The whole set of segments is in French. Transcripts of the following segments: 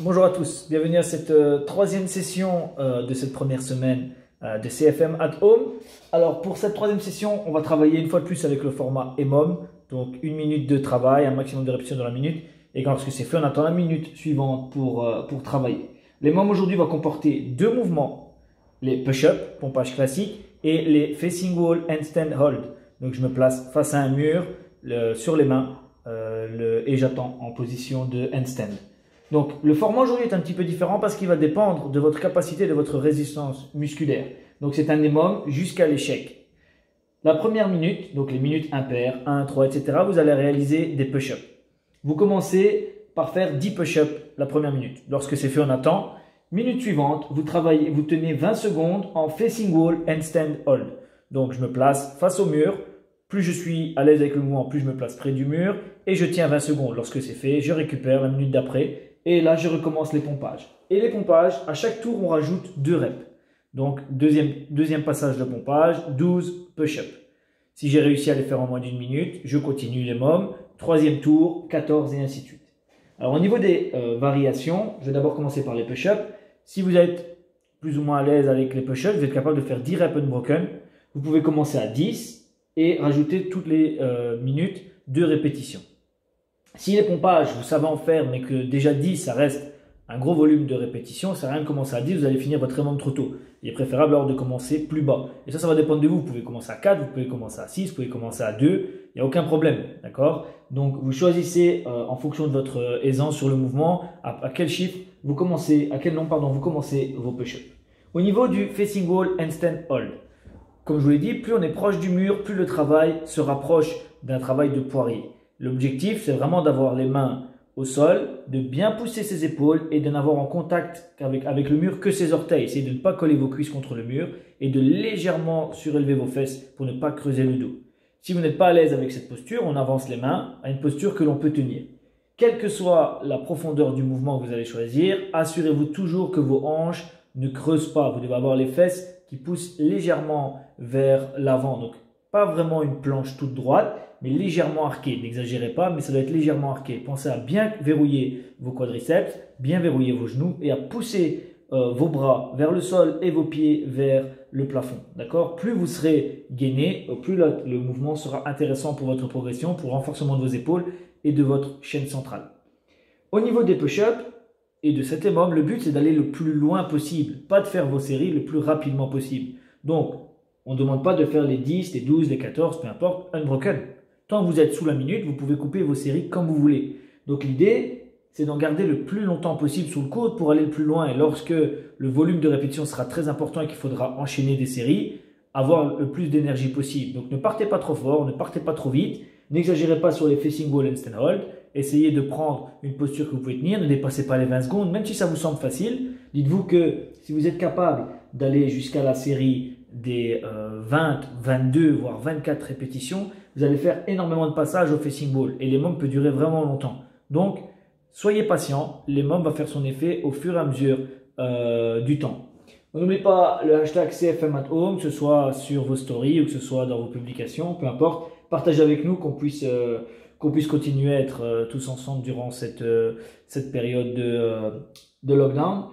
Bonjour à tous, bienvenue à cette troisième session de cette première semaine de CFM at Home. Alors pour cette troisième session, on va travailler une fois de plus avec le format EMOM, donc une minute de travail, un maximum de répétitions dans la minute. Et lorsque c'est fait, on attend la minute suivante pour travailler. L'EMOM aujourd'hui va comporter deux mouvements, les push-ups, pompage classique, et les facing wall handstand hold. Donc je me place face à un mur, sur les mains, et j'attends en position de handstand. Donc, le format aujourd'hui est un petit peu différent parce qu'il va dépendre de votre capacité, de votre résistance musculaire. Donc, c'est un EMOM jusqu'à l'échec. La première minute, donc les minutes impaires, 1, 3, etc., vous allez réaliser des push-ups. Vous commencez par faire 10 push-ups la première minute. Lorsque c'est fait, on attend. Minute suivante, vous tenez 20 secondes en facing wall handstand hold. Donc, je me place face au mur. Plus je suis à l'aise avec le mouvement, plus je me place près du mur et je tiens 20 secondes. Lorsque c'est fait, je récupère la minute d'après. Et là, je recommence les pompages. Et les pompages, à chaque tour, on rajoute 2 reps. Donc, deuxième passage de pompage, 12 push-ups. Si j'ai réussi à les faire en moins d'une minute, je continue les mômes. Troisième tour, 14 et ainsi de suite. Alors, au niveau des variations, je vais d'abord commencer par les push-ups. Si vous êtes plus ou moins à l'aise avec les push-ups, vous êtes capable de faire 10 reps unbroken. Vous pouvez commencer à 10 et rajouter toutes les minutes 2 répétitions. Si les pompages, vous savez en faire, mais que déjà 10, ça reste un gros volume de répétition, ça sert à rien de commencer à 10, vous allez finir votre EMOM trop tôt. Il est préférable alors de commencer plus bas. Et ça va dépendre de vous. Vous pouvez commencer à 4, vous pouvez commencer à 6, vous pouvez commencer à 2, il n'y a aucun problème, d'accord? Donc, vous choisissez en fonction de votre aisance sur le mouvement, à quel chiffre vous commencez, à quel nombre, vous commencez vos push-ups. Au niveau du facing wall handstand hold, comme je vous l'ai dit, plus on est proche du mur, plus le travail se rapproche d'un travail de poirier. L'objectif, c'est vraiment d'avoir les mains au sol, de bien pousser ses épaules et de n'avoir en contact avec le mur que ses orteils. Essayez de ne pas coller vos cuisses contre le mur et de légèrement surélever vos fesses pour ne pas creuser le dos. Si vous n'êtes pas à l'aise avec cette posture, on avance les mains à une posture que l'on peut tenir. Quelle que soit la profondeur du mouvement que vous allez choisir, assurez-vous toujours que vos hanches ne creusent pas. Vous devez avoir les fesses qui poussent légèrement vers l'avant. Donc, pas vraiment une planche toute droite, mais légèrement arquée. N'exagérez pas, mais ça doit être légèrement arqué. Pensez à bien verrouiller vos quadriceps, bien verrouiller vos genoux et à pousser vos bras vers le sol et vos pieds vers le plafond. D'accord? Plus vous serez gainé, plus le mouvement sera intéressant pour votre progression, pour le renforcement de vos épaules et de votre chaîne centrale. Au niveau des push-ups et de cet EMOM, le but c'est d'aller le plus loin possible, pas de faire vos séries le plus rapidement possible. Donc, on ne demande pas de faire les 10, les 12, les 14, peu importe, unbroken. Tant que vous êtes sous la minute, vous pouvez couper vos séries comme vous voulez. Donc l'idée, c'est d'en garder le plus longtemps possible sous le coude pour aller le plus loin. Et lorsque le volume de répétition sera très important et qu'il faudra enchaîner des séries, avoir le plus d'énergie possible. Donc ne partez pas trop fort, ne partez pas trop vite, n'exagérez pas sur les facing wall handstand hold. Essayez de prendre une posture que vous pouvez tenir, ne dépassez pas les 20 secondes, même si ça vous semble facile. Dites-vous que si vous êtes capable d'aller jusqu'à la série des 20, 22, voire 24 répétitions, vous allez faire énormément de passages au facing wall et l'EMOM peut durer vraiment longtemps. Donc, soyez patient, l'EMOM va faire son effet au fur et à mesure du temps. N'oubliez pas le hashtag CFM at Home, que ce soit sur vos stories ou que ce soit dans vos publications, peu importe. Partagez avec nous qu'on puisse continuer à être tous ensemble durant cette période de lockdown.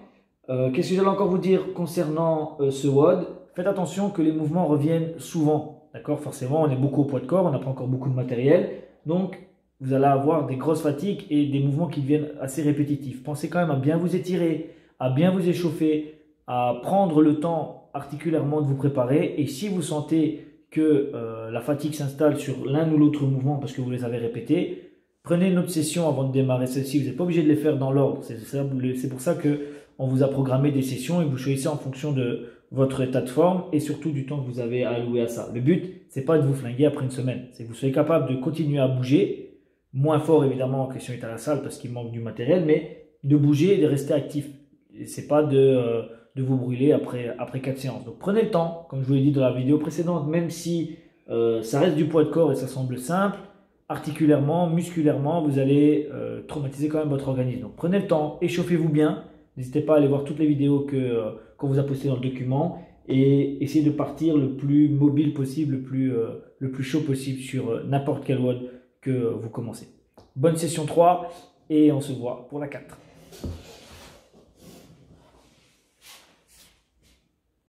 Qu'est-ce que j'allais encore vous dire concernant ce WOD? Faites attention que les mouvements reviennent souvent. D'accord? Forcément, on est beaucoup au poids de corps, on n'a pas encore beaucoup de matériel. Donc, vous allez avoir des grosses fatigues et des mouvements qui deviennent assez répétitifs. Pensez quand même à bien vous étirer, à bien vous échauffer, à prendre le temps articulairement de vous préparer. Et si vous sentez que la fatigue s'installe sur l'un ou l'autre mouvement parce que vous les avez répétés, prenez une autre session avant de démarrer celle-ci. Vous n'êtes pas obligé de les faire dans l'ordre. C'est pour ça qu'on vous a programmé des sessions et vous choisissez en fonction de votre état de forme et surtout du temps que vous avez à allouer à ça. Le but, c'est pas de vous flinguer après une semaine. C'est que vous soyez capable de continuer à bouger, moins fort évidemment en question est à la salle parce qu'il manque du matériel, mais de bouger et de rester actif. C'est pas de vous brûler après 4 séances. Donc prenez le temps, comme je vous l'ai dit dans la vidéo précédente, même si ça reste du poids de corps et ça semble simple, articulairement, musculairement, vous allez traumatiser quand même votre organisme. Donc prenez le temps, échauffez-vous bien. N'hésitez pas à aller voir toutes les vidéos qu'on vous a postées dans le document et essayez de partir le plus mobile possible, le plus chaud possible sur n'importe quel WOD que vous commencez. Bonne session 3 et on se voit pour la 4.